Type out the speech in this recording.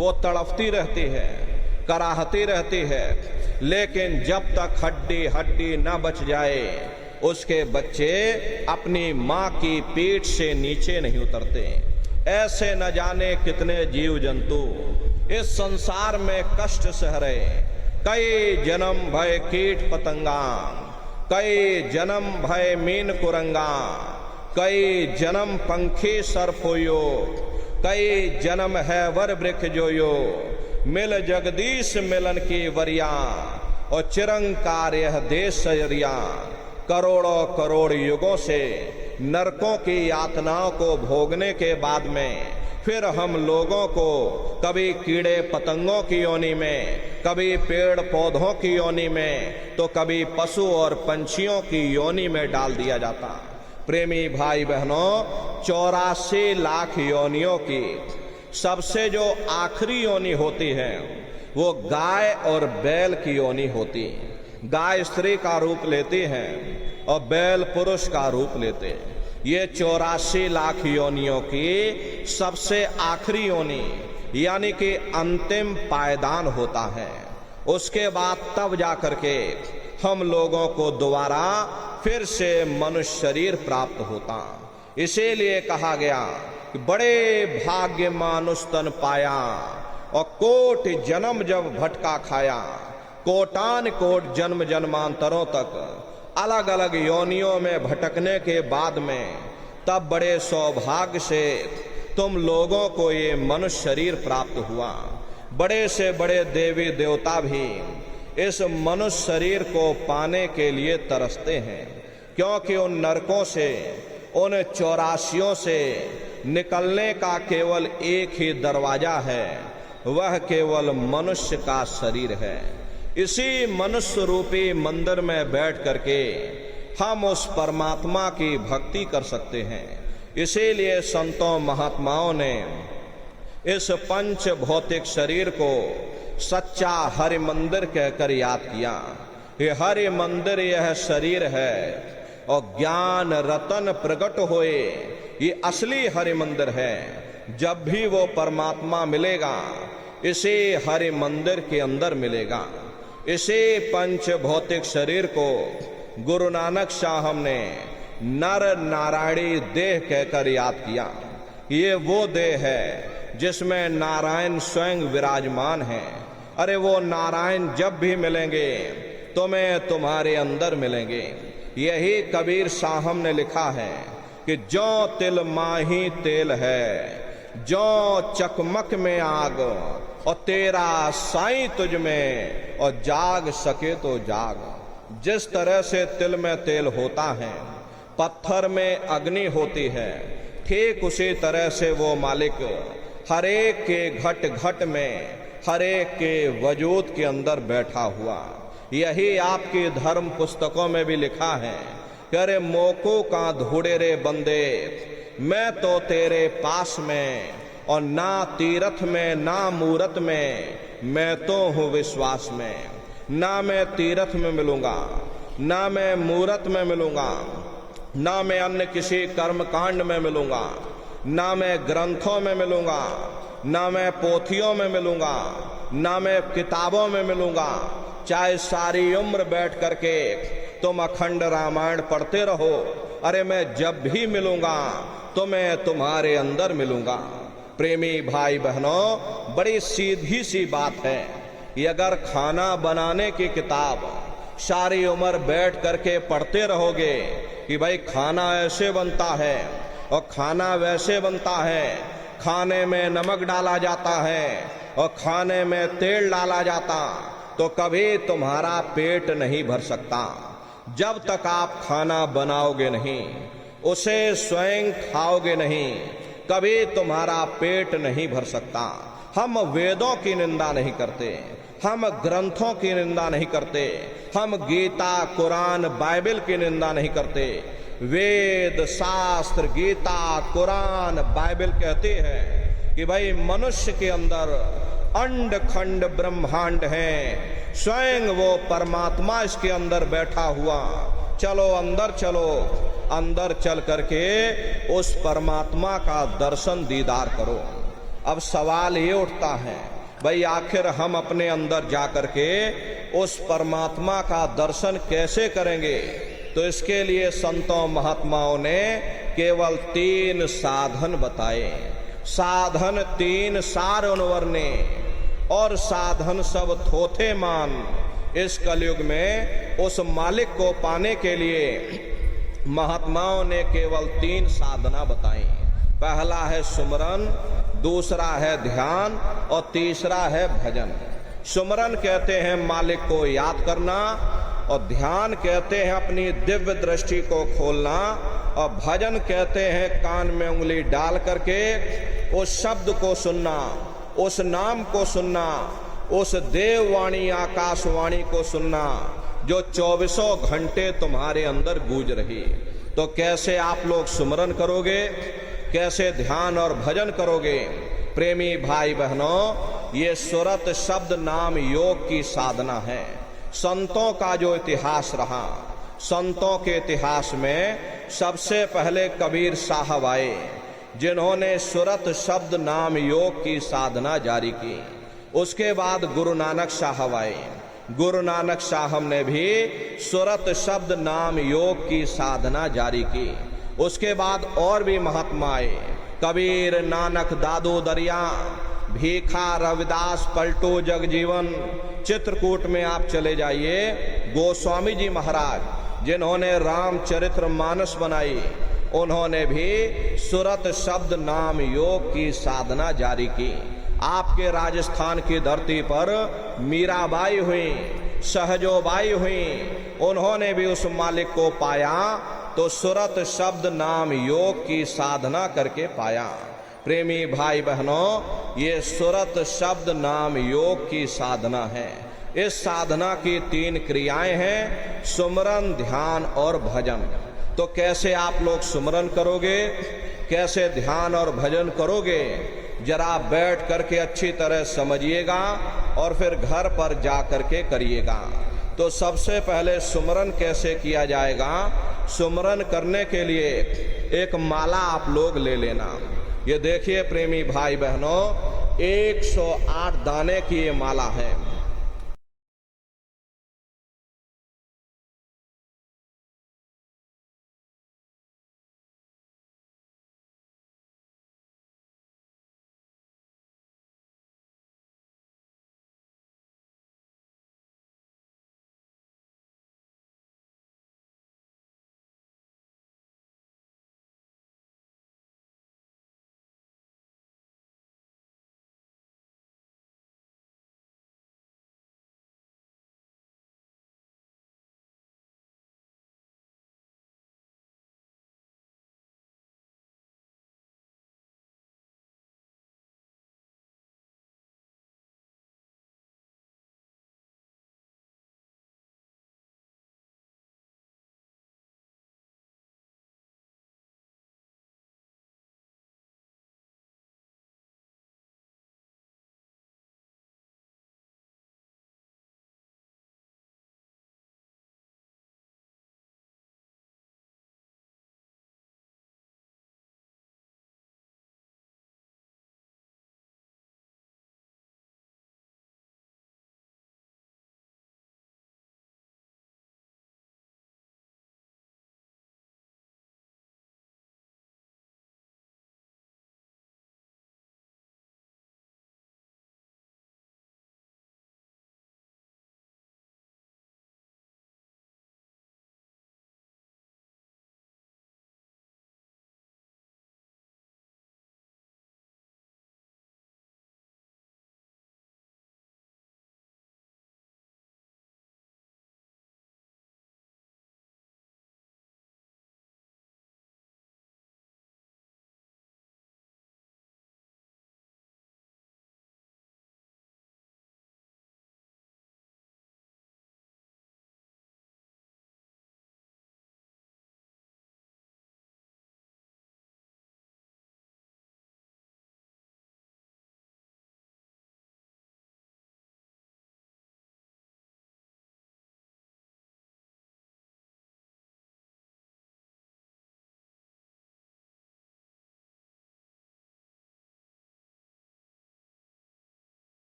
वो तड़पती रहती है, कराहती रहती है, लेकिन जब तक हड्डी हड्डी न बच जाए उसके बच्चे अपनी माँ की पीठ से नीचे नहीं उतरते। ऐसे न जाने कितने जीव जंतु इस संसार में कष्ट सह रहे। कई जन्म भय कीट पतंगा, कई जन्म भय मीन कुरंगा, कई जन्म पंखी सर्प होयो, कई जन्म है वर वृक्ष जोयो, मिल जगदीश मिलन की वरिया और चिरंकार यह देश सरिया। करोड़ों करोड़ युगों से नरकों की यातनाओं को भोगने के बाद में फिर हम लोगों को कभी कीड़े पतंगों की योनि में, कभी पेड़ पौधों की योनि में, तो कभी पशु और पंछियों की योनि में डाल दिया जाता। प्रेमी भाई बहनों, 84 लाख योनियों की सबसे जो आखिरी योनि होती है वो गाय और बैल की योनि होती। गाय स्त्री का रूप लेती है और बैल पुरुष का रूप लेते हैं। ये 84 लाख योनियों की सबसे आखिरी योनि यानी कि अंतिम पायदान होता है। उसके बाद तब जाकर के हम लोगों को दोबारा फिर से मनुष्य शरीर प्राप्त होता। इसीलिए कहा गया कि बड़े भाग्य मानुष तन पाया और कोट जन्म जब भटका खाया। कोटान कोट जन्म जन्मांतरों तक अलग अलग योनियों में भटकने के बाद में तब बड़े सौभाग्य से तुम लोगों को ये मनुष्य शरीर प्राप्त हुआ। बड़े से बड़े देवी देवता भी इस मनुष्य शरीर को पाने के लिए तरसते हैं, क्योंकि उन नरकों से, उन 84 से निकलने का केवल एक ही दरवाजा है, वह केवल मनुष्य का शरीर है। इसी मनुष्य रूपी मंदिर में बैठ करके हम उस परमात्मा की भक्ति कर सकते हैं। इसीलिए संतों महात्माओं ने इस पंच भौतिक शरीर को सच्चा हरि मंदिर कहकर याद किया। ये हरि मंदिर यह शरीर है और ज्ञान रतन प्रकट होए, ये असली हरि मंदिर है। जब भी वो परमात्मा मिलेगा इसे हरि मंदिर के अंदर मिलेगा। इसे पंच भौतिक शरीर को गुरु नानक साहब ने नर नारायणी देह कहकर याद किया। ये वो देह है जिसमें नारायण स्वयं विराजमान है। अरे वो नारायण जब भी मिलेंगे तुम्हें तुम्हारे अंदर मिलेंगे। यही कबीर साहब ने लिखा है कि जो तिल माही तेल है, जो चकमक में आग, और तेरा साईं तुझ में और जाग सके तो जाग। जिस तरह से तिल में तेल होता है, पत्थर में अग्नि होती है, ठीक उसी तरह से वो मालिक हरेक के घट घट में, हरेक के वजूद के अंदर बैठा हुआ। यही आपकी धर्म पुस्तकों में भी लिखा है कि अरे मोको का धूड़े रे बंदे, मैं तो तेरे पास में, और ना तीरथ में ना मूरत में, मैं तो हूँ विश्वास में। ना मैं तीरथ में मिलूंगा, ना मैं मूरत में मिलूंगा, ना मैं अन्य किसी कर्म कांड में मिलूंगा, ना मैं ग्रंथों में मिलूंगा, ना मैं पोथियों में मिलूंगा, ना मैं किताबों में मिलूंगा। चाहे सारी उम्र बैठ करके तुम अखंड रामायण पढ़ते रहो, अरे मैं जब भी मिलूंगा तो मैं तुम्हारे अंदर मिलूंगा। प्रेमी भाई बहनों, बड़ी सीधी सी बात है कि अगर खाना बनाने की किताब सारी उम्र बैठ करके पढ़ते रहोगे कि भाई खाना ऐसे बनता है और खाना वैसे बनता है, खाने में नमक डाला जाता है और खाने में तेल डाला जाता, तो कभी तुम्हारा पेट नहीं भर सकता। जब तक आप खाना बनाओगे नहीं, उसे स्वयं खाओगे नहीं, कभी तुम्हारा पेट नहीं भर सकता। हम वेदों की निंदा नहीं करते, हम ग्रंथों की निंदा नहीं करते, हम गीता कुरान बाइबल की निंदा नहीं करते। वेद शास्त्र गीता कुरान बाइबल कहते हैं कि भाई मनुष्य के अंदर अंड खंड ब्रह्मांड है, स्वयं वो परमात्मा इसके अंदर बैठा हुआ। चलो अंदर चलो, अंदर चल करके उस परमात्मा का दर्शन दीदार करो। अब सवाल ये उठता है, भाई आखिर हम अपने अंदर जाकर के उस परमात्मा का दर्शन कैसे करेंगे? तो इसके लिए संतों महात्माओं ने केवल 3 साधन बताए। साधन 3 सार उनवर्ने, और साधन सब थोथे मान। इस कलयुग में उस मालिक को पाने के लिए महात्माओं ने केवल 3 साधना बताई। पहला है सुमरन, दूसरा है ध्यान और तीसरा है भजन। सुमरन कहते हैं मालिक को याद करना, और ध्यान कहते हैं अपनी दिव्य दृष्टि को खोलना, और भजन कहते हैं कान में उंगली डाल करके उस शब्द को सुनना, उस नाम को सुनना, उस देववाणी आकाशवाणी को सुनना जो 24 घंटे तुम्हारे अंदर गूंज रही। तो कैसे आप लोग सुमरन करोगे, कैसे ध्यान और भजन करोगे? प्रेमी भाई बहनों, ये सुरत शब्द नाम योग की साधना है। संतों का जो इतिहास रहा, संतों के इतिहास में सबसे पहले कबीर साहब आए, जिन्होंने सुरत शब्द नाम योग की साधना जारी की। उसके बाद गुरु नानक साहब आए। गुरु नानक साहब ने भी सुरत शब्द नाम योग की साधना जारी की। उसके बाद और भी महात्मा आए, कबीर, नानक, दादू दरिया, भीखा, रविदास, पलटू जगजीवन। चित्रकूट में आप चले जाइए, गोस्वामी जी महाराज जिन्होंने रामचरित्र मानस बनाई, उन्होंने भी सुरत शब्द नाम योग की साधना जारी की। आपके राजस्थान की धरती पर मीराबाई हुई, सहजोबाई हुई, उन्होंने भी उस मालिक को पाया तो सुरत शब्द नाम योग की साधना करके पाया। प्रेमी भाई बहनों, ये सुरत शब्द नाम योग की साधना है। इस साधना की 3 क्रियाएं हैं, सुमरन, ध्यान और भजन। तो कैसे आप लोग सुमरन करोगे, कैसे ध्यान और भजन करोगे? जरा बैठ करके अच्छी तरह समझिएगा और फिर घर पर जा करके करिएगा। तो सबसे पहले सुमरन कैसे किया जाएगा? सुमरन करने के लिए एक माला आप लोग ले लेना। ये देखिए प्रेमी भाई बहनों, 108 दाने की ये माला है।